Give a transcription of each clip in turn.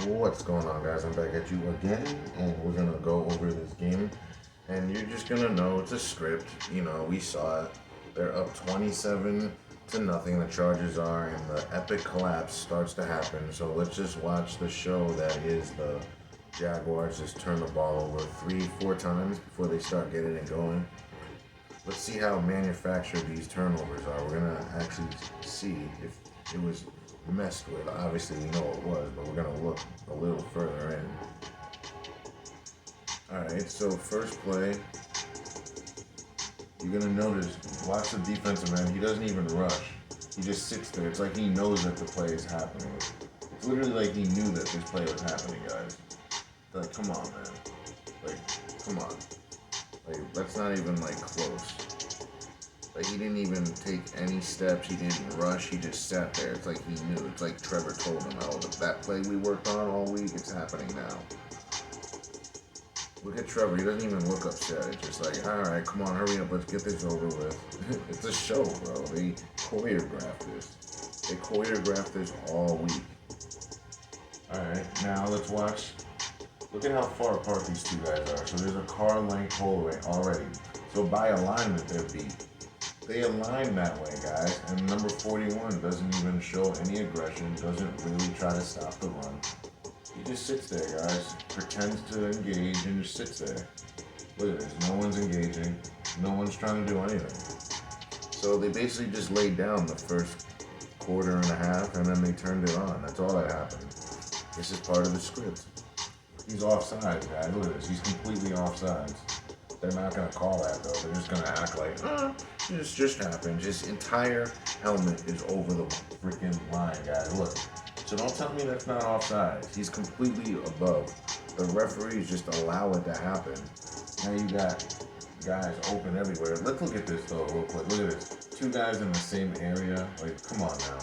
What's going on, guys? I'm back at you again, and we're gonna go over this game. And you're just gonna know it's a script. You know, we saw it. They're up 27 to nothing. The Chargers are, and the epic collapse starts to happen. So let's just watch the show that is the Jaguars just turn the ball over 3, 4 times before they start getting it going. Let's see how manufactured these turnovers are. We're gonna actually see if it was messed with. Obviously, we know it was, but we're gonna look a little further in. All right, so first play, you're gonna notice. Watch the defensive end. He doesn't even rush. He just sits there. It's like he knows that the play is happening. It's literally like he knew that this play was happening, guys. Like, come on, man. Like, come on. Like, that's not even like close. Like, he didn't even take any steps. He didn't rush. He just sat there. It's like he knew. It's like Trevor told him, oh, that play we worked on all week, it's happening now. Look at Trevor. He doesn't even look upset. It's just like, all right, come on, hurry up. Let's get this over with. It's a show, bro. They choreographed this. They choreographed this all week. All right, now let's watch. Look at how far apart these two guys are. So there's a car length hole away already. So by alignment, they're beat. They align that way, guys. And number 41 doesn't even show any aggression, doesn't really try to stop the run. He just sits there, guys. Pretends to engage and just sits there. Look at this. No one's engaging. No one's trying to do anything. So they basically just laid down the first quarter and a half, and then they turned it on. That's all that happened. This is part of the script. He's offsides, guys. Look at this. He's completely offsides. They're not going to call that, though. They're just going to act like, this just happened. His entire helmet is over the freaking line, guys. Look. So don't tell me that's not offsides. He's completely above. The referees just allow it to happen. Now you got guys open everywhere. Let's look at this, though, real quick. Look at this. Two guys in the same area. Like, come on now.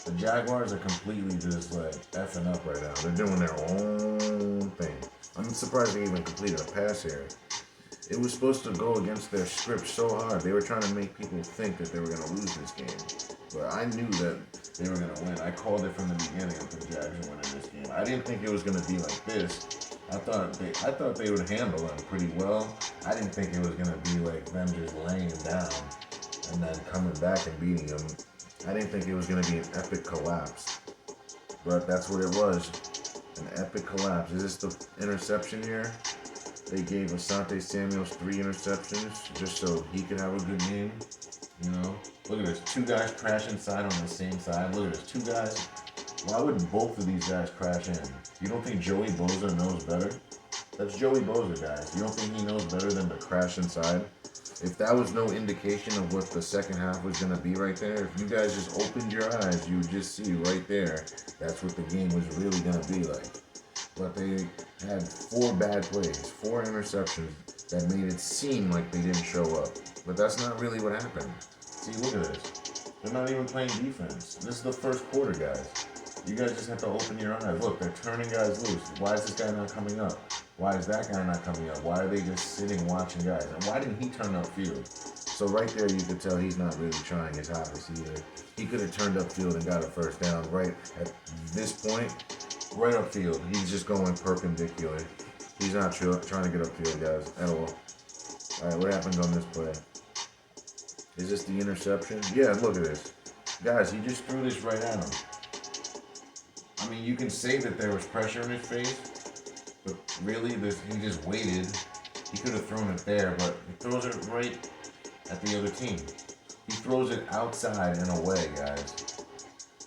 The Jaguars are completely just, like, effing up right now. They're doing their own thing. I'm surprised they even completed a pass here. It was supposed to go against their script so hard. They were trying to make people think that they were going to lose this game. But I knew that they were going to win. I called it from the beginning of the Jags winning this game. I didn't think it was going to be like this. I thought they would handle them pretty well. I didn't think it was going to be like them just laying down and then coming back and beating them. I didn't think it was going to be an epic collapse. But that's what it was. An epic collapse. Is this the interception here? They gave Asante Samuels 3 interceptions just so he could have a good game. You know? Look at this. Two guys crash inside on the same side. Look at this. Two guys. Why would both of these guys crash in? You don't think Joey Bosa knows better? That's Joey Bosa, guys. You don't think he knows better than to crash inside? If that was no indication of what the second half was going to be right there, if you guys just opened your eyes, you would just see right there, that's what the game was really going to be like. But they had 4 bad plays, 4 interceptions that made it seem like they didn't show up. But that's not really what happened. See, look at this. They're not even playing defense. This is the first quarter, guys. You guys just have to open your eyes. Look, they're turning guys loose. Why is this guy not coming up? Why is that guy not coming up? Why are they just sitting watching guys? And why didn't he turn upfield? So right there you could tell he's not really trying his hardest either. He could have turned upfield and got a first down right at this point. Right upfield. He's just going perpendicular. He's not trying to get upfield, guys, at all. All right, what happened on this play? Is this the interception? Yeah, look at this. Guys, he just threw this right at him. I mean, you can say that there was pressure in his face, but really, he just waited. He could have thrown it there, but he throws it right at the other team. He throws it outside and away, guys.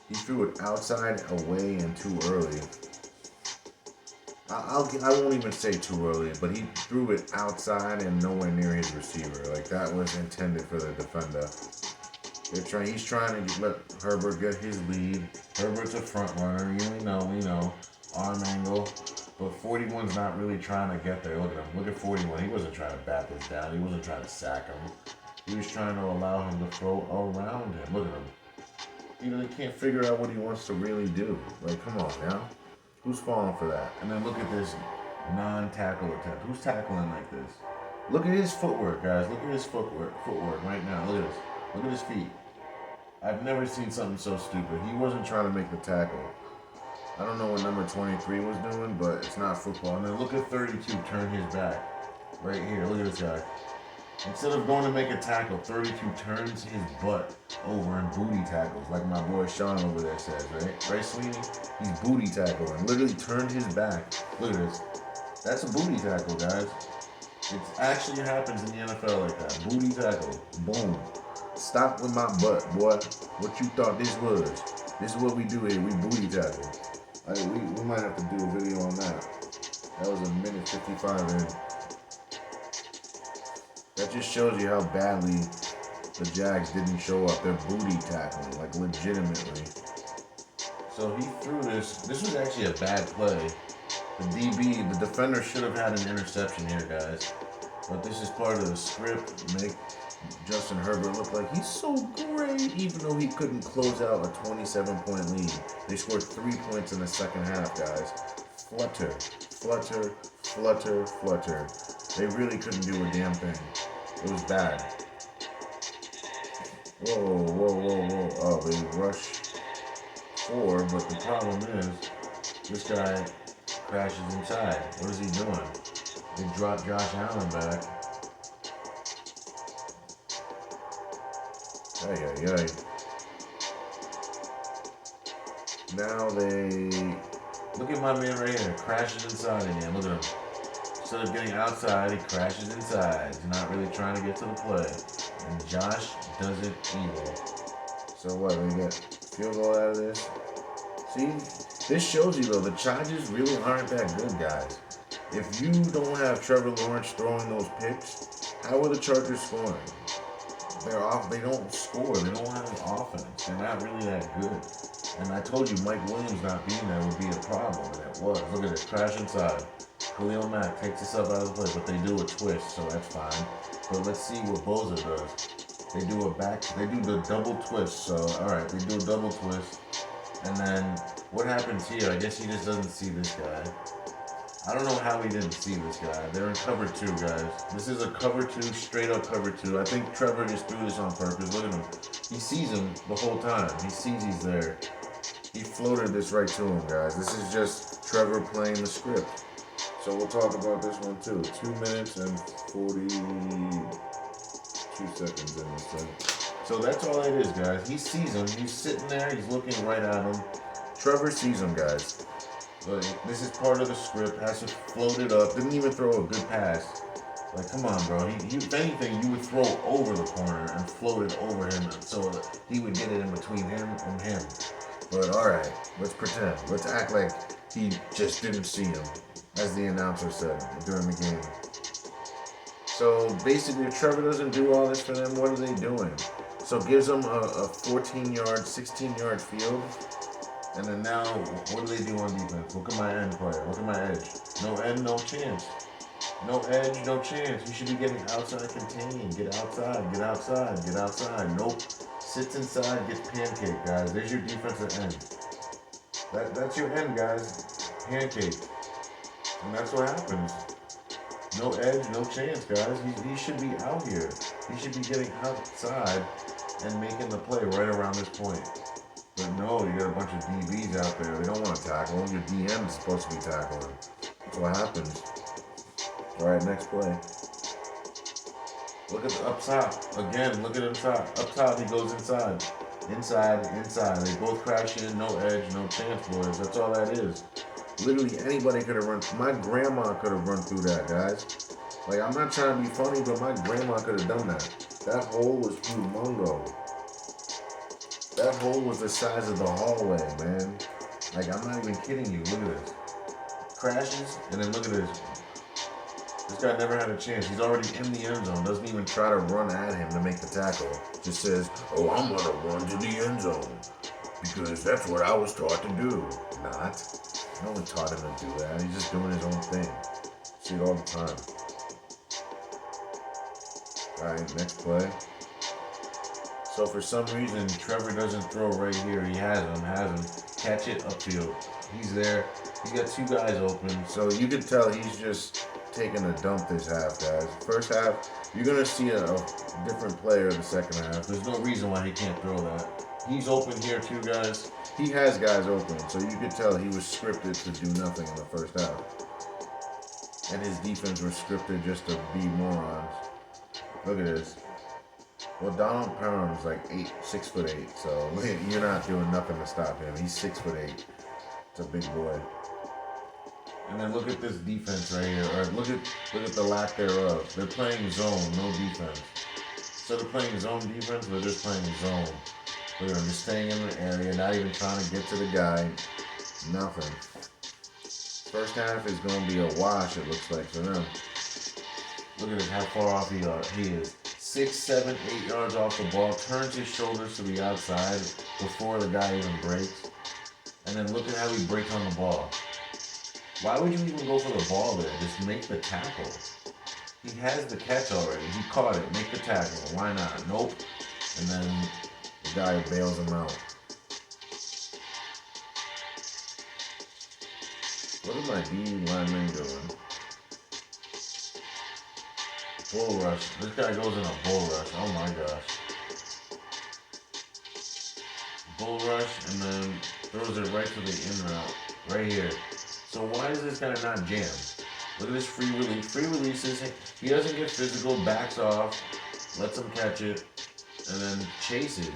He threw it outside, away, and too early. I won't even say too early, but he threw it outside and nowhere near his receiver. Like, that was intended for the defender. He's trying to let Herbert get his lead. Herbert's a front runner. We know. Arm angle. But 41's not really trying to get there. Look at him. Look at 41. He wasn't trying to bat this down. He wasn't trying to sack him. He was trying to allow him to throw around him. Look at him. You know, he can't figure out what he wants to really do. Like, come on now. Who's falling for that? And then look at this non-tackle attempt. Who's tackling like this? Look at his footwork, guys. Look at his footwork right now. Look at this. Look at his feet. I've never seen something so stupid. He wasn't trying to make the tackle. I don't know what number 23 was doing, but it's not football. And then look at 32 turn his back. Right here, look at this guy. Instead of going to make a tackle, 32 turns his butt over and booty tackles, like my boy Sean over there says, right? Right, Sweeney? He's booty tackling. Literally turned his back. Look at this. That's a booty tackle, guys. It actually happens in the NFL like that. Booty tackle. Boom. Stop with my butt, boy. What you thought this was? This is what we do here. We booty tackle. We might have to do a video on that. That was a minute 55 in. That just shows you how badly the Jags didn't show up. They're booty tackling, like legitimately. So he threw this. This was actually a bad play. The DB, the defender should have had an interception here, guys. But this is part of the script. Make Justin Herbert look like he's so great, even though he couldn't close out a 27-point lead. They scored 3 points in the second half, guys. Flutter, flutter, flutter, flutter. They really couldn't do a damn thing. It was bad. Whoa, whoa, whoa, whoa. Oh, they rushed 4, but the problem is this guy crashes inside. What is he doing? They dropped Josh Allen back. Ay, ay, ay. Now they... Look at my man right here. Crashes inside again. Look at him. Instead of getting outside, he crashes inside. He's not really trying to get to the play. And Josh does it either. So what, we get field goal out of this? See, this shows you though, the Chargers really aren't that good, guys. If you don't have Trevor Lawrence throwing those picks, how are the Chargers scoring? They're off. They don't score. They don't have an offense. They're not really that good. And I told you, Mike Williams not being there would be a problem, and it was. Look at it, crash inside. Khalil Mack takes himself out of the play, but they do a twist, so that's fine. But let's see what Boza does. They do the double twist. So, all right, they do a double twist, and then what happens here? I guess he just doesn't see this guy. I don't know how he didn't see this guy. They're in cover 2, guys. This is a cover 2, straight up cover 2. I think Trevor just threw this on purpose. Look at him. He sees him the whole time. He sees he's there. He floated this right to him, guys. This is just Trevor playing the script. So we'll talk about this one too. 2 minutes and 42 seconds in this thing. So that's all it is, guys. He sees him. He's sitting there. He's looking right at him. Trevor sees him, guys. But this is part of the script. Has to float it up. Didn't even throw a good pass. Like, come on, bro. If anything, you would throw over the corner and float it over him so he would get it in between him and him. But all right, let's pretend. Let's act like he just didn't see him, as the announcer said during the game. So basically, if Trevor doesn't do all this for them, what are they doing? So gives them a 14-yard, 16-yard field. And then now, what do they do on defense? Look at my end player. Look at my edge. No end, no chance. No edge, no chance. You should be getting outside contained. Get outside, get outside, get outside. Nope. Sits inside, gets pancaked, guys. There's your defensive end. That's your end, guys. Pancake. And that's what happens. No edge, no chance, guys. He should be out here. He should be getting outside and making the play right around this point. But no, you got a bunch of DBs out there. They don't want to tackle. Your DM is supposed to be tackling. That's what happens. All right, next play. Look at the up top. Again, look at him top. Up top, he goes inside. Inside, inside. They both crash in. No edge, no chance, boys. That's all that is. Literally anybody could have run. My grandma could have run through that, guys. Like, I'm not trying to be funny, but my grandma could have done that. That hole was humongo. That hole was the size of the hallway, man. Like, I'm not even kidding you. Look at this. Crashes, and then look at this. This guy never had a chance. He's already in the end zone. Doesn't even try to run at him to make the tackle. Just says, oh, I'm going to run to the end zone. Because that's what I was taught to do. Not. No one taught him to do that. He's just doing his own thing. See it all the time. All right, next play. So for some reason, Trevor doesn't throw right here. He has him. Catch it upfield. He's there. He's got 2 guys open. So you can tell he's just taking a dump this half, guys. First half, you're going to see a different player the second half. There's no reason why he can't throw that. He's open here too, guys. He has guys open, so you could tell he was scripted to do nothing in the first half. And his defense was scripted just to be morons. Look at this. Well, Donald Parham's like 6'8", so you're not doing nothing to stop him. He's 6'8". It's a big boy. And then look at this defense right here. Or look at the lack thereof. They're playing zone, no defense. So they're playing zone defense, they're just playing zone. Look at them, just staying in the area, not even trying to get to the guy. Nothing. First half is going to be a wash, it looks like, for them. Look at how far off he is. 6, 7, 8 yards off the ball, turns his shoulders to the outside before the guy even breaks. And then look at how he breaks on the ball. Why would you even go for the ball there? Just make the tackle. He has the catch already. He caught it. Make the tackle. Why not? Nope. And then the guy bails him out. What are my D linemen doing? Bull rush. This guy goes in a bull rush. Oh my gosh. Bull rush and then throws it right to the in route. Right here. So why is this guy not jammed? Look at this free release. Free releases. He doesn't get physical, backs off, lets him catch it, and then chases.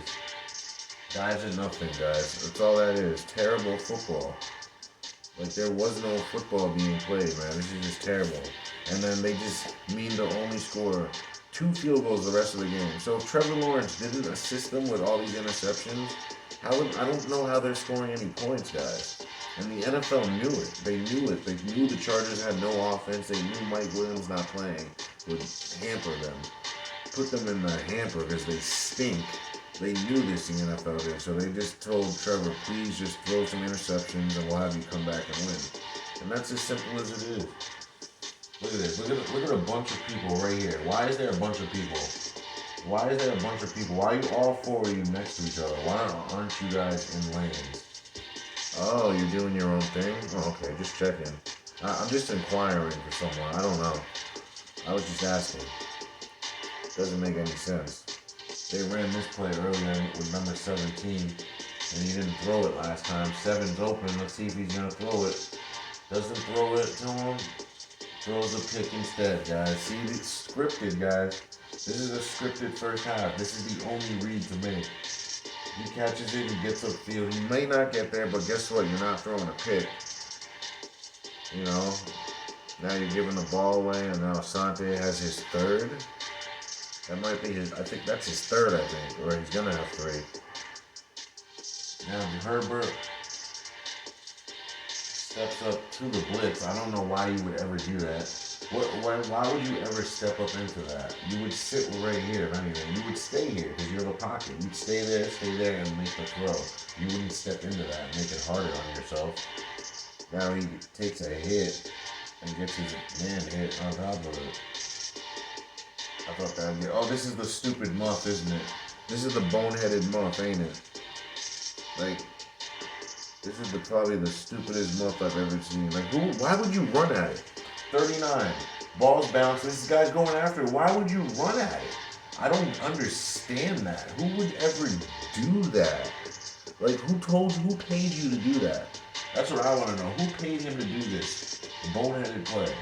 Dives at nothing, guys. That's all that is. Terrible football. Like, there was no football being played, man. This is just terrible. And then they just mean to only score 2 field goals the rest of the game. So if Trevor Lawrence didn't assist them with all these interceptions, I don't know how they're scoring any points, guys. And the NFL knew it. They knew it. They knew the Chargers had no offense. They knew Mike Williams not playing would hamper them. Put them in the hamper because they stink. They knew this, the NFL did. So they just told Trevor, please just throw some interceptions and we'll have you come back and win. And that's as simple as it is. Look at this. Look at a bunch of people right here. Why is there a bunch of people? Why is there a bunch of people? Why are you all 4 of you next to each other? Why aren't you guys in lanes? Oh, you're doing your own thing? Oh, okay, just checking. I'm just inquiring for someone. I don't know. I was just asking. Doesn't make any sense. They ran this play earlier with number 17, and he didn't throw it last time. 7's open. Let's see if he's going to throw it. Doesn't throw it to him. Throws a pick instead, guys. See, it's scripted, guys. This is a scripted first half. This is the only read to make. He catches it, he gets upfield. He may not get there, but guess what? You're not throwing a pick. You know? Now you're giving the ball away, and now Asante has his 3rd. That might be his, I think that's his 3rd, I think. Or he's going to have 3. Now Herbert steps up to the blitz. I don't know why you would ever do that. Why would you ever step up into that? You would sit right here, if anything. You would stay here because you're the pocket. You'd stay there, and make the throw. You wouldn't step into that and make it harder on yourself. Now he takes a hit and gets his man hit on top of it. I thought that would be... Oh, this is the stupid muff, isn't it? This is the boneheaded muff, ain't it? Like... This is probably the stupidest muff I've ever seen. Like, why would you run at it? 39. Ball's bouncing. This guy's going after it. Why would you run at it? I don't understand that. Who would ever do that? Like, who paid you to do that? That's what I want to know. Who paid him to do this boneheaded play?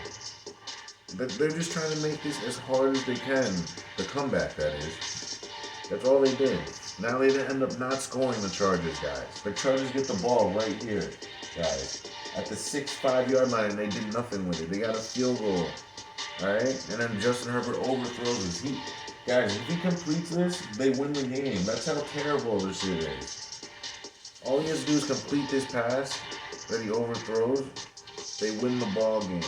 But they're just trying to make this as hard as they can. The comeback, that is. That's all they did. Now they end up not scoring the Chargers, guys. The Chargers get the ball right here, guys. At the 6-5 yard line, and they did nothing with it. They got a field goal, all right? And then Justin Herbert overthrows his. Guys, if he completes this, they win the game. That's how terrible this shit is. All he has to do is complete this pass that he overthrows. They win the ball game.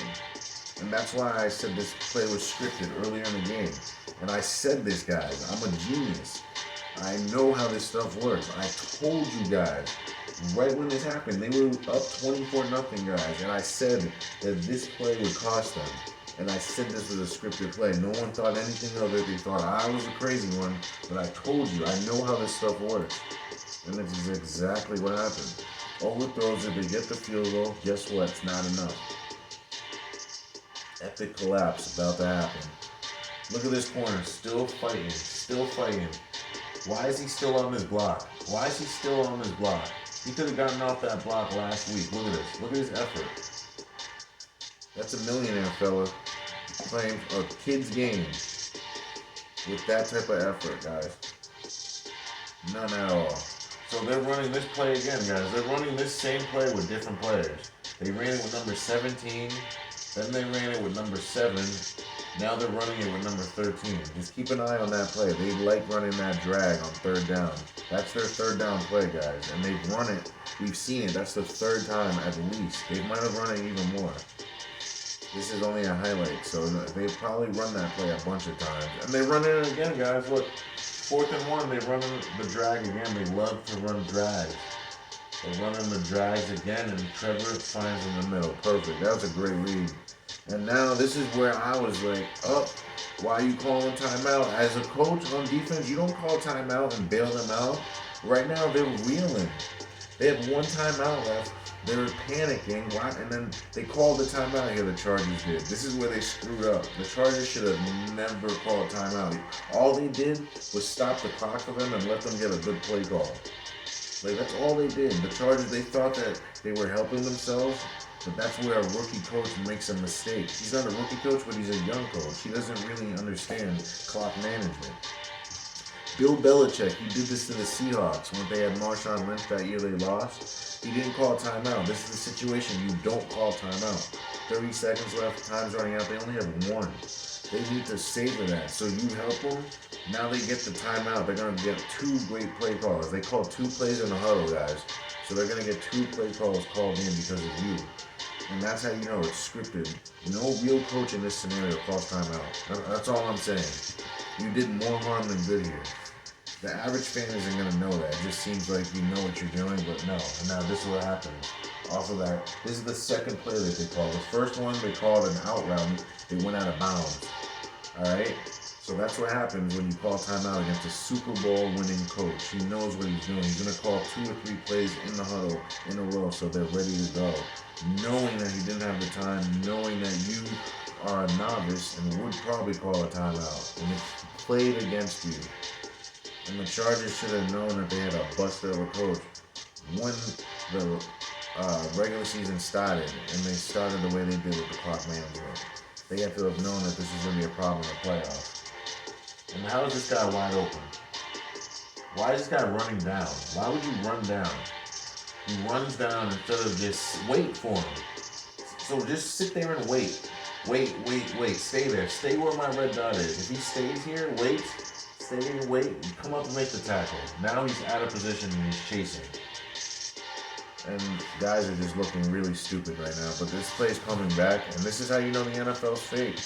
And that's why I said this play was scripted earlier in the game. And I said this, guys. I'm a genius. I know how this stuff works. I told you guys. Right when this happened, they were up 24-0, guys. And I said that this play would cost them. And I said this was a scripted play. No one thought anything of it. They thought I was a crazy one. But I told you, I know how this stuff works. And this is exactly what happened. Overthrows it, they get the field goal. Guess what? It's not enough. Epic collapse about to happen. Look at this corner. Still fighting. Why is he still on this block? Why is he still on this block? He could have gotten off that block last week. Look at this. Look at his effort. That's a millionaire fella playing a kid's game with that type of effort, guys. None at all. So they're running this play again, guys. They're running this same play with different players. They ran it with number 17. Then they ran it with number 7. Now they're running it with number 13. Just keep an eye on that play. They like running that drag on third down. That's their third down play, guys. And they've run it. We've seen it. That's the third time at least. They might have run it even more. This is only a highlight, so they probably run that play a bunch of times. And they run it again, guys. Look, 4th and 1, they run the drag again. They love to run drags. They're running the drags again, and Trevor finds in the middle. Perfect. That was a great read. And now this is where I was like, why are you calling timeout? As a coach on defense, you don't call timeout and bail them out. Right now, they're reeling. They have one timeout left. They're panicking, and then they called the timeout here, the Chargers did. This is where they screwed up. The Chargers should have never called timeout. All they did was stop the clock for them and let them get a good play call. Like, that's all they did. The Chargers, they thought that they were helping themselves, but that's where a rookie coach makes a mistake. He's not a rookie coach, but he's a young coach. He doesn't really understand clock management. Bill Belichick, he did this to the Seahawks when they had Marshawn Lynch that year they lost. He didn't call timeout. This is the situation. You don't call timeout. 30 seconds left. Time's running out. They only have one. They need to savor that. So you help them. Now they get the timeout. They're going to get 2 great play calls. They call 2 plays in the huddle, guys. So they're going to get 2 play calls called in because of you. And that's how you know it's scripted. No real coach in this scenario calls timeout. That's all I'm saying. You did more harm than good here. The average fan isn't going to know that. It just seems like you know what you're doing, but no. And now this is what happens. Off of that, this is the second play that they called. The first one, they called an out route. They went out of bounds. All right? So that's what happens when you call timeout against a Super Bowl winning coach. He knows what he's doing. He's going to call 2 or 3 plays in the huddle in a row so they're ready to go. Knowing that he didn't have the time, knowing that you are a novice and would probably call a timeout. And it played against you. And the Chargers should have known that they had a buster of a coach when the regular season started, and they started the way they did with the clock management. They had to have known that this was going to be a problem in the playoffs. And how is this guy wide open? Why is this guy running down? Why would you run down? He runs down instead of just wait for him. So just sit there and wait. Wait. Stay there. Stay where my red dot is. If he stays here, wait. Stay there, wait, and come up and make the tackle. Now he's out of position and he's chasing. And guys are just looking really stupid right now. But this play's coming back, and this is how you know the NFL's fake.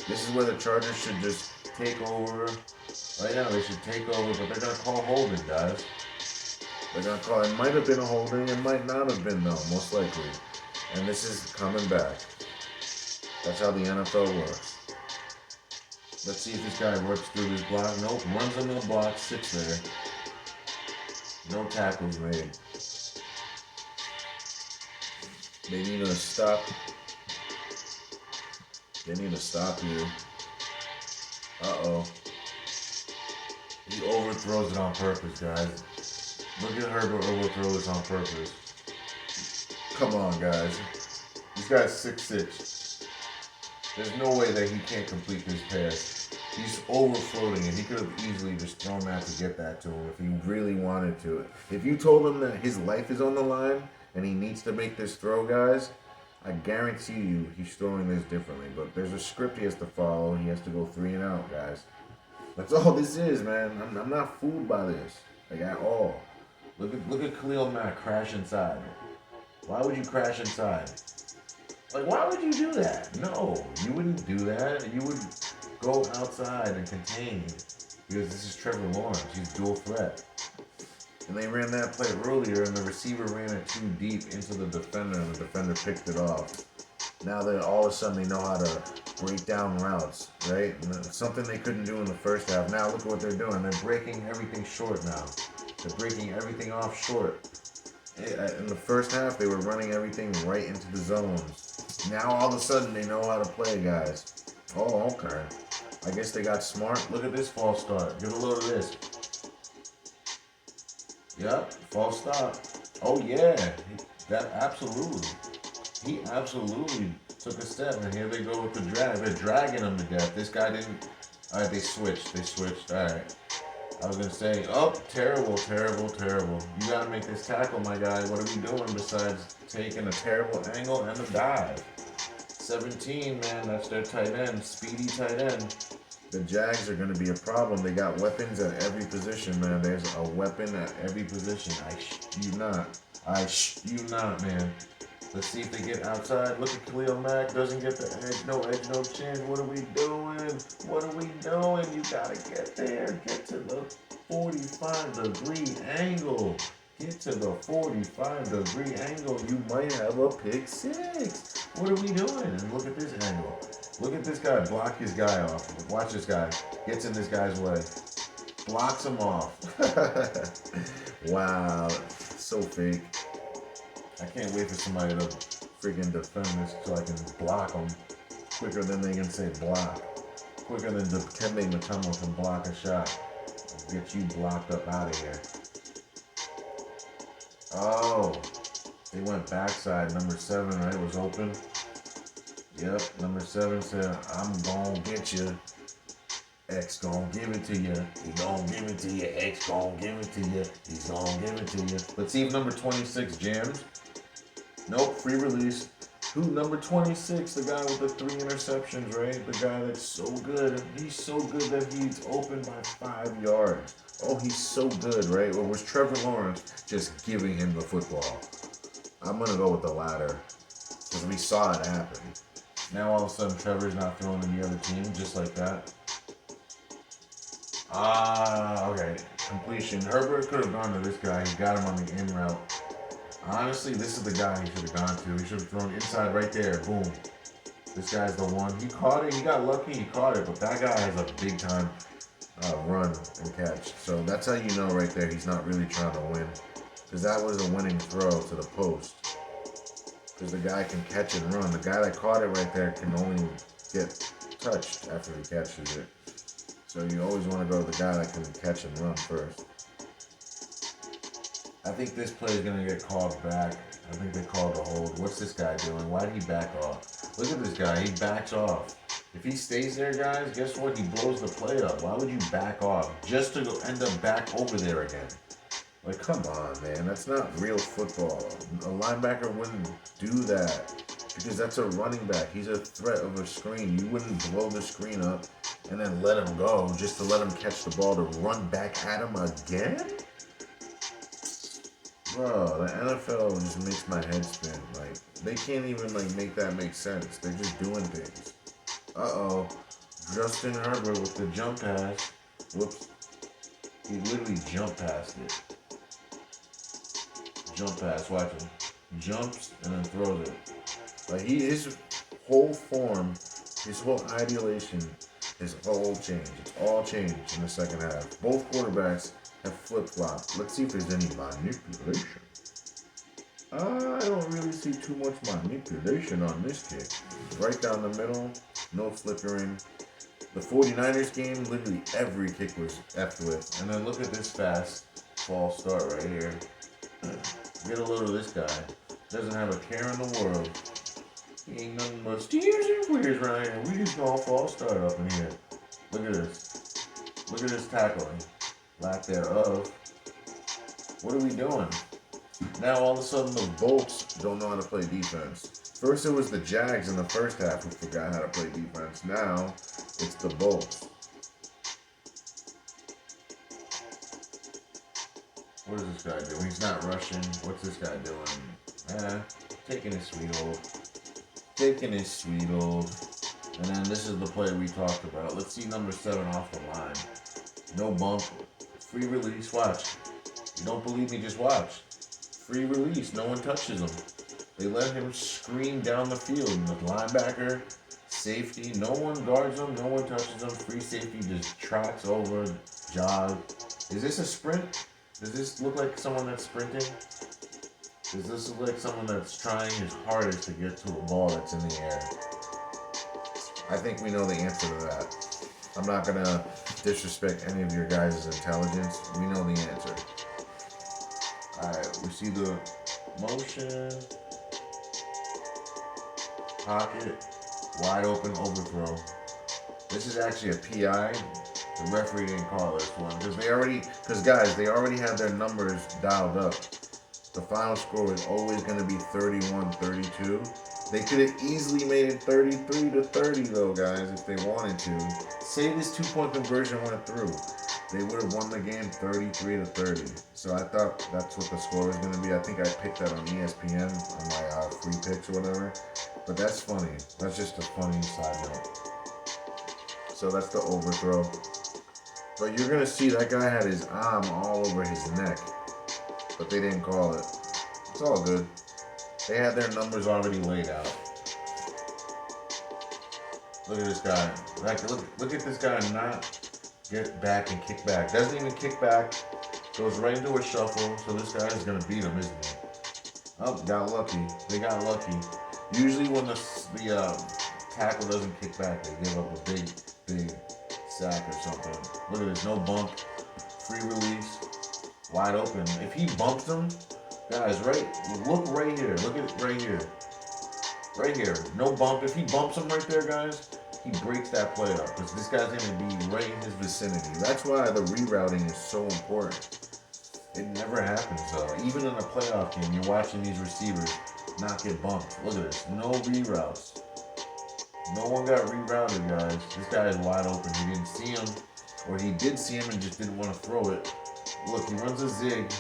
This is where the Chargers should just take over. Right now, they should take over, but they're going to call holding, guys. They're going to call. It might have been a holding. It might not have been, though, most likely. And this is coming back. That's how the NFL works. Let's see if this guy works through this block. Nope, runs into the block, sits there. No tackles made. They need to stop. They need to stop here. Uh-oh. He overthrows it on purpose, guys. Look at Herbert overthrow this on purpose. Come on, guys. This guy's 6'6". There's no way that he can't complete this pass. He's overfloating it. He could have easily just thrown that to get that to him if he really wanted to. If you told him that his life is on the line and he needs to make this throw, guys, I guarantee you he's throwing this differently. But there's a script he has to follow. He has to go 3 and out, guys. That's all this is, man. I'm not fooled by this, like, at all. Look at Khalil Mack crash inside. Why would you crash inside? Like, why would you do that? No, you wouldn't do that. You would go outside and contain, because this is Trevor Lawrence. He's dual threat. And they ran that play earlier, and the receiver ran it too deep into the defender, and the defender picked it off. Now that all of a sudden they know how to break down routes, right? And that's something they couldn't do in the first half. Now look at what they're doing. They're breaking everything short now. They're breaking everything off short. In the first half, they were running everything right into the zones. Now all of a sudden they know how to play, guys. Oh, okay. I guess they got smart. Look at this false start. Give a load of this. Yep, false stop. Oh yeah, that absolutely. He absolutely took a step, and here they go with the drag. They're dragging him to death. This guy didn't. All right, they switched. They switched. All right. I was gonna say, oh, terrible, terrible, terrible. You gotta make this tackle, my guy. What are we doing besides taking a terrible angle and a dive? 17, man. That's their tight end, speedy tight end. The Jags are going to be a problem. They got weapons at every position, man. There's a weapon at every position. You not. You not, man. Let's see if they get outside. Look at Khalil Mack. Doesn't get the edge. No edge, no chin. What are we doing? What are we doing? You got to get there. Get to the 45-degree angle. Get to the 45-degree angle. You might have a pick six. What are we doing? And look at this angle. Look at this guy. Block his guy off. Watch this guy. Gets in this guy's way. Blocks him off. Wow. So fake. I can't wait for somebody to freaking defend this so I can block them quicker than they can say block. Quicker than Dikembe Mutombo can block a shot. I'll get you blocked up out of here. Oh, they went backside. Number 7, right, was open. Yep, number 7 said, I'm gonna get you. X gonna give it to you. He gonna give it to you. X gonna give it to you. He's gonna give it to you. Let's see if number 26 jams. Nope, free release. Who, number 26, the guy with the 3 interceptions, right? The guy that's so good. He's so good that he's open by 5 yards. Oh, he's so good, right? Or was Trevor Lawrence just giving him the football? I'm going to go with the latter because we saw it happen. Now all of a sudden Trevor's not throwing to the other team just like that. Okay. Completion. Herbert could have gone to this guy. He got him on the in route. Honestly, this is the guy he should have gone to. He should have thrown inside right there. Boom. This guy's the one. He caught it. He got lucky. He caught it. But that guy has a big time run and catch. So that's how you know right there he's not really trying to win. Because that was a winning throw to the post. Because the guy can catch and run. The guy that caught it right there can only get touched after he catches it. So you always want to go to the guy that can catch and run first. I think this play is going to get called back. I think they called the hold. What's this guy doing? Why did he back off? Look at this guy. He backs off. If he stays there, guys, guess what? He blows the play up. Why would you back off just to go end up back over there again? Like, come on, man. That's not real football. A linebacker wouldn't do that because that's a running back. He's a threat of a screen. You wouldn't blow the screen up and then let him go just to let him catch the ball to run back at him again? Bro, the NFL just makes my head spin. Like, they can't even, like, make that make sense. They're just doing things. Uh-oh. Justin Herbert with the jump pass. Whoops. He literally jumped past it. Jump pass, watch him. Jumps and then throws it. Like, his whole form, his whole ideation, his whole change. It's all changed in the second half. Both quarterbacks have flip-flopped. Let's see if there's any manipulation. I don't really see too much manipulation on this kick. Right down the middle, no flickering. The 49ers game, literally every kick was effed with. And then look at this fast false start right here. Get a load of this guy. Doesn't have a care in the world. He ain't nothing but steers and queers right here. We just gonna false start up in here. Look at this. Look at this tackling. Lack thereof. What are we doing? Now all of a sudden the Bolts don't know how to play defense. First it was the Jags in the first half who forgot how to play defense. Now it's the Bolts. What is this guy doing? He's not rushing. What's this guy doing? Taking his sweet old. Taking his sweet old. And then this is the play we talked about. Let's see number 7 off the line. No bump. Free release. Watch. You don't believe me? Just watch. Free release. No one touches him. They let him scream down the field. The linebacker, safety, no one guards him. No one touches him. Free safety just trots over, jog. Is this a sprint? Does this look like someone that's sprinting? Does this look like someone that's trying his hardest to get to a ball that's in the air? I think we know the answer to that. I'm not going to disrespect any of your guys' intelligence. We know the answer. Alright, we see the motion, pocket, wide open overthrow. This is actually a PI. The referee didn't call this one because guys, they already have their numbers dialed up. The final score is always going to be 31-32. They could have easily made it 33-30 though, guys, if they wanted to. Say this 2-point conversion went through, they would have won the game 33-30. So I thought that's what the score was going to be. I think I picked that on ESPN on my free picks or whatever. But that's funny. That's just a funny side note. So that's the overthrow. But you're going to see that guy had his arm all over his neck. But they didn't call it. It's all good. They had their numbers already laid out. Look at this guy. Look at this guy not get back and kick back. Doesn't even kick back. Goes right into a shuffle. So this guy is going to beat him, isn't he? Oh, got lucky. They got lucky. Usually when the tackle doesn't kick back, they give up a big sack or something. Look at this. No bump. Free release. Wide open. If he bumps him, guys, look right here. Look at it right here. Right here. No bump. If he bumps him right there, guys, he breaks that play up. Because this guy's going to be right in his vicinity. That's why the rerouting is so important. It never happens, though. Even in a playoff game, you're watching these receivers not get bumped. Look at this. No reroutes. No one got rerouted, guys. This guy is wide open. He didn't see him. Or he did see him and just didn't want to throw it. Look, he runs a zig,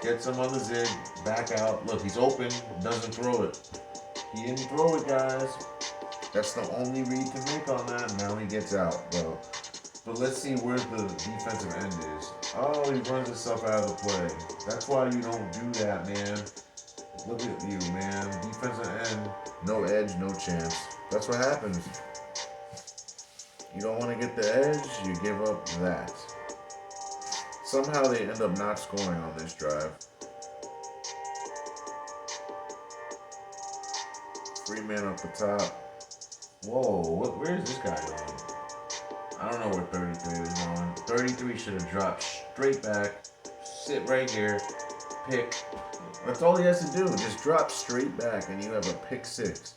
gets him on the zig, back out. Look, he's open, doesn't throw it. He didn't throw it, guys. That's the only read to make on that. Now he gets out, bro. But let's see where the defensive end is. Oh, he runs himself out of the play. That's why you don't do that, man. Look at you, man. Defensive end, no edge, no chance. That's what happens. You don't want to get the edge, you give up that. Somehow they end up not scoring on this drive. Free man up the top. Whoa, where is this guy going? I don't know where 33 is going. 33 should have dropped straight back. Sit right here. Pick. That's all he has to do. Just drop straight back and you have a pick six.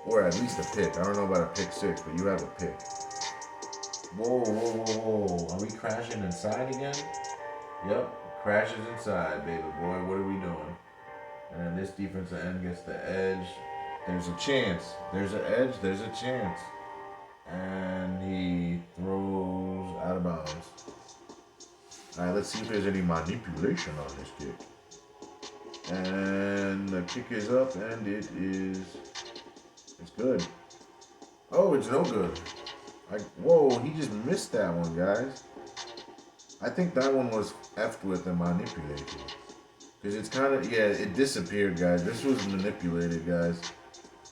Or at least a pick. I don't know about a pick six, but you have a pick. Whoa. Are we crashing inside again? Yep. Crashes inside, baby boy. What are we doing? And this defensive end gets the edge. There's a chance. There's an edge. There's a chance. And he throws out of bounds. All right, let's see if there's any manipulation on this kick. And the kick is up, and it's good. Oh, it's no good. Whoa, he just missed that one, guys. I think that one was effed with and manipulated. Because it's kind of, it disappeared, guys. This was manipulated, guys.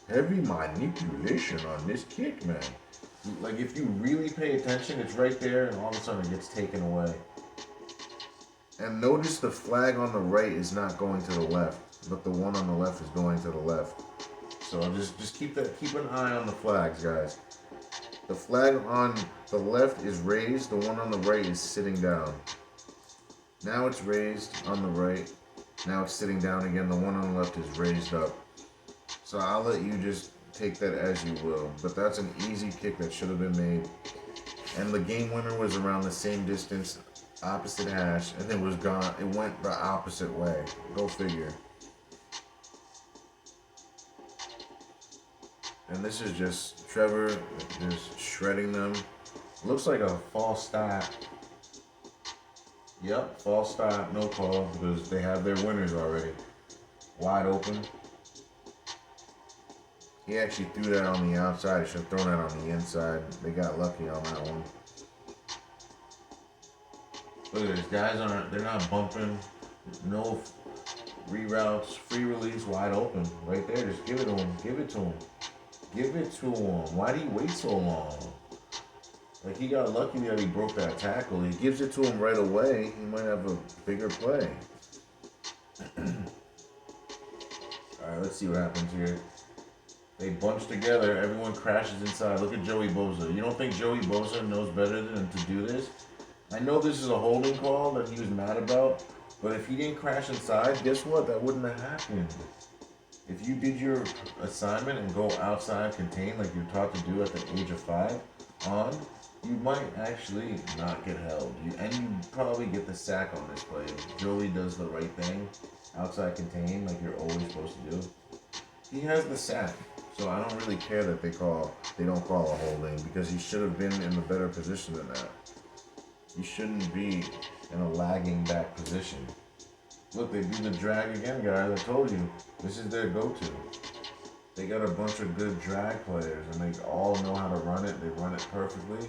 Heavy manipulation on this kick, man. Like, if you really pay attention, it's right there, and all of a sudden it gets taken away. And notice the flag on the right is not going to the left, but the one on the left is going to the left. So just keep an eye on the flags, guys. The flag on the left is raised, the one on the right is sitting down. Now it's raised on the right. Now it's sitting down again. The one on the left is raised up. So I'll let you just take that as you will. But that's an easy kick that should have been made. And the game winner was around the same distance, opposite hash, and it was gone. It went the opposite way. Go figure. And this is just Trevor just shredding them. Looks like a false start. Yep, false start, no call, because they have their winners already. Wide open. He actually threw that on the outside. He should have thrown that on the inside. They got lucky on that one. Look at this. Guys they're not bumping. No reroutes. Free release, wide open. Right there. Just give it to him. Give it to him. Give it to him. Why do you wait so long? Like, he got lucky that he broke that tackle. He gives it to him right away. He might have a bigger play. Alright, let's see what happens here. They bunch together. Everyone crashes inside. Look at Joey Bosa. You don't think Joey Bosa knows better than to do this? I know this is a holding call that he was mad about, But if he didn't crash inside, guess what? That wouldn't have happened. If you did your assignment and go outside contain like you're taught to do at the age of 5 on, you might actually not get held. And you probably get the sack on this play. Joey does the right thing, outside contain like you're always supposed to do. He has the sack. So I don't really care that they don't call a holding, because he should have been in a better position than that. He shouldn't be in a lagging back position. Look, they do the drag again, guys. I told you, this is their go-to. They got a bunch of good drag players, and they all know how to run it. They run it perfectly,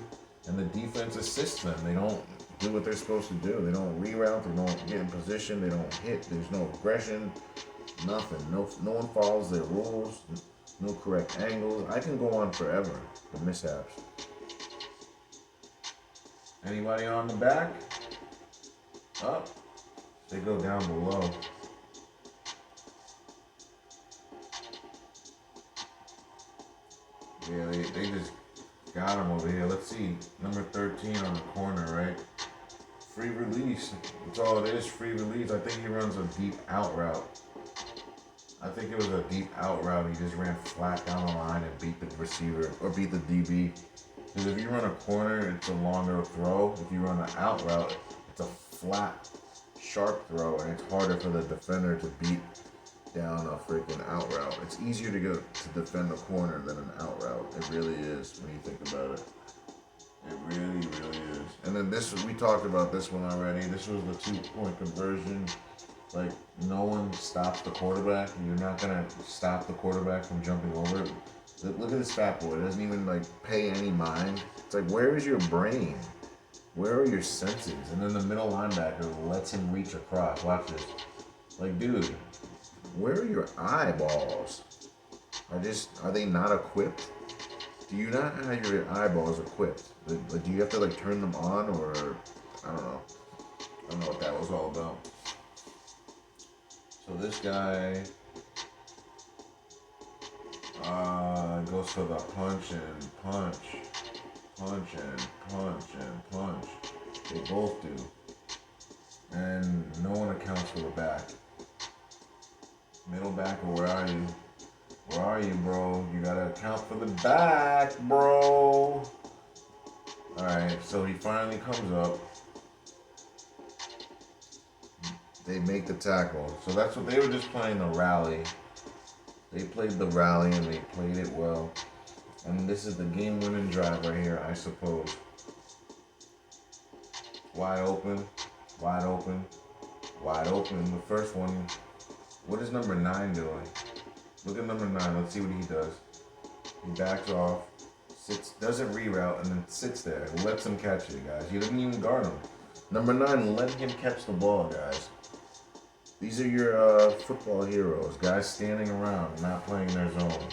and the defense assists them. They don't Do what they're supposed to do. They don't reroute. They don't get in position. They don't hit. There's no aggression. Nothing. No one follows their rules. No correct angles. I can go on forever. The mishaps. Anybody on the back? Up. They go down below. Yeah, they just got him over here. Let's see. Number 13 on the corner, right? Free release. That's all it is, free release. I think he runs a deep out route. I think it was a deep out route. He just ran flat down the line and beat the receiver or beat the DB. Because if you run a corner, it's a longer throw. If you run an out route, it's a flat, sharp throw, and it's harder for the defender to beat down a freaking out route. It's easier to defend a corner than an out route. It really is when you think about it. It really, really is. And then we talked about this one already. This was the 2-point conversion. Like, no one stops the quarterback. You're not going to stop the quarterback from jumping over it. Look at this fat boy. It doesn't even, pay any mind. It's like, where is your brain? Where are your senses? And then the middle linebacker lets him reach across. Watch this. Like, dude, where are your eyeballs? Are they not equipped? Do you not have your eyeballs equipped? Do you have to, turn them on, or, I don't know. I don't know what that was all about. So this guy goes for the punch and punch. Punch and punch and punch. They both do. And no one accounts for the back. Middle backer, where are you? Where are you, bro? You gotta account for the back, bro. Alright, so he finally comes up. They make the tackle. So that's what they were just playing, the rally. They played the rally and they played it well. And this is the game-winning drive right here, I suppose. Wide open, wide open, wide open. The first one. What is number 9 doing? Look at number 9. Let's see what he does. He backs off, doesn't reroute, and then sits there and lets him catch it, guys. He doesn't even guard him. Number 9 let him catch the ball, guys. These are your football heroes, guys standing around, not playing their zone.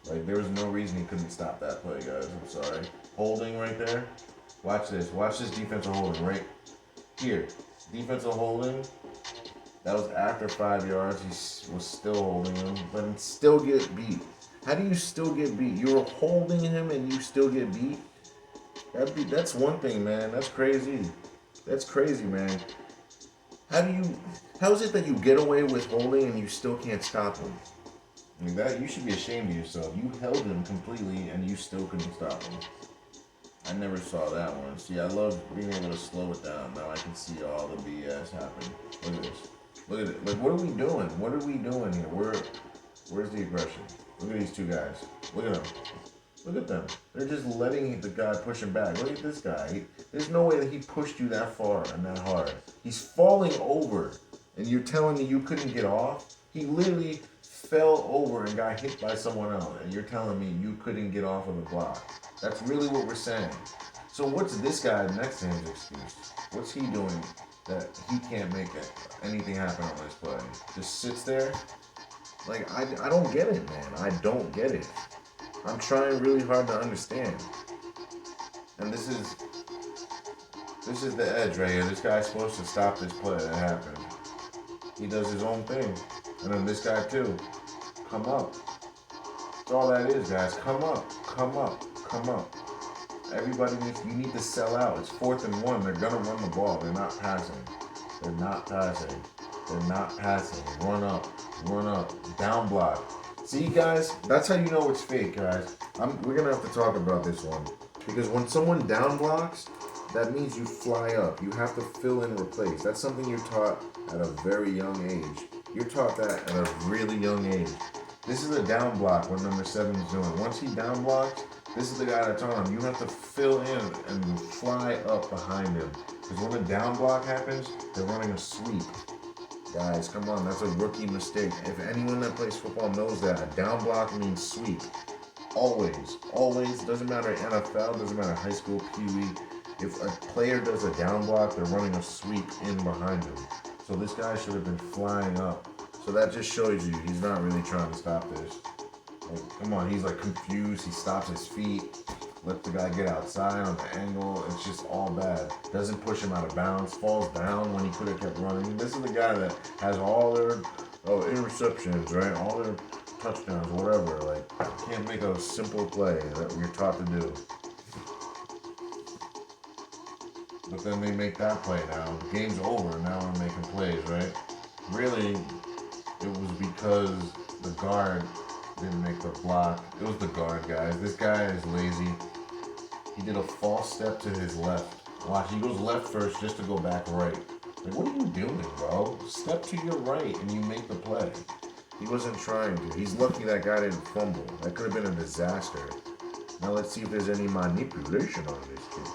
There was no reason he couldn't stop that play, guys. I'm sorry. Holding right there. Watch this. Watch this defensive holding right here. Defensive holding. That was after 5 yards. He was still holding him, but he still get beat. How do you still get beat? You were holding him and you still get beat? That's one thing, man. That's crazy. That's crazy, man. How is it that you get away with holding and you still can't stop him? You should be ashamed of yourself. You held him completely and you still couldn't stop him. I never saw that one. See, I love being able to slow it down. Now I can see all the BS happen. Look at this. Look at it. What are we doing? What are we doing here? Where's the aggression? Look at these two guys. Look at them. Look at them. They're just letting the guy push him back. Look at this guy. There's no way that he pushed you that far and that hard. He's falling over, and you're telling me you couldn't get off? He literally fell over and got hit by someone else, and you're telling me you couldn't get off of the block. That's really what we're saying. So what's this guy next to him's excuse? What's he doing that he can't make anything happen on this play? Just sits there? I don't get it, man. I don't get it. I'm trying really hard to understand. And this is the edge right here. This guy's supposed to stop this play that happened. He does his own thing. And then this guy too. Come up. That's all that is, guys. Come up. Come up. Come up. Everybody you need to sell out. It's 4th and 1. They're gonna run the ball. They're not passing. They're not passing. They're not passing. Run up, down block. See, guys, that's how you know it's fake, guys. We're gonna have to talk about this one because when someone down blocks, that means you fly up. You have to fill in and replace. That's something you're taught at a very young age. You're taught that at a really young age. This is a down block what number 7 is doing. Once he down blocks, this is the guy that's on him. You have to fill in and fly up behind him. Because when a down block happens, they're running a sweep. Guys, come on, that's a rookie mistake. If anyone that plays football knows that, a down block means sweep. Always, doesn't matter NFL, doesn't matter high school, pee-wee. If a player does a down block, they're running a sweep in behind him. So this guy should have been flying up. So that just shows you he's not really trying to stop this. Like, come on, he's like confused. He stops his feet, lets the guy get outside on the angle. It's just all bad. Doesn't push him out of bounds. Falls down when he could have kept running. This is the guy that has all their interceptions, right? All their touchdowns, whatever. Like, can't make a simple play that you're taught to do. But then they make that play now. The game's over. Now we're making plays, right? Really, it was because the guard didn't make the block. It was the guard, guys. This guy is lazy. He did a false step to his left. Watch, he goes left first just to go back right. Like, what are you doing, bro? Step to your right and you make the play. He wasn't trying to. He's lucky that guy didn't fumble. That could have been a disaster. Now let's see if there's any manipulation on this kid.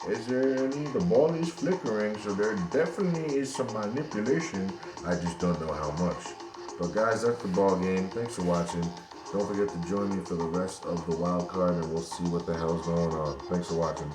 Is there any? The ball is flickering, so there definitely is some manipulation. I just don't know how much. But guys, that's the ball game. Thanks for watching. Don't forget to join me for the rest of the wild card, and we'll see what the hell's going on. Thanks for watching.